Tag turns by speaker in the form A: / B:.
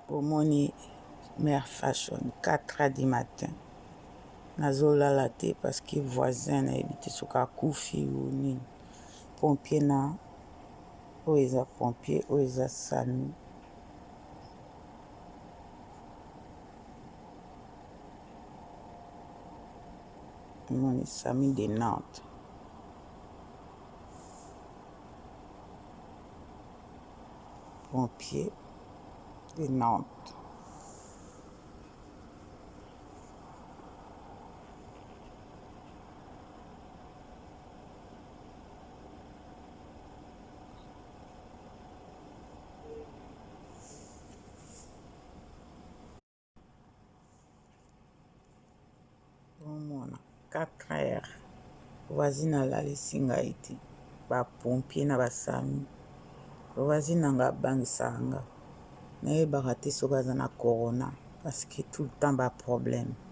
A: Bomoni mère fashion 4h du matin nazolala te parce que voisin nayebi te soki akufi ou nini. Pompier na oyo eza pompier oyo eza sami moni sami de Nantes. Pompier de Nantes. Omona 4h voisine alalisi ngai te bapompier na basami voisine nanga abangisaka nga nayebaka te soki aza na corona parce que tout le temps baproblème.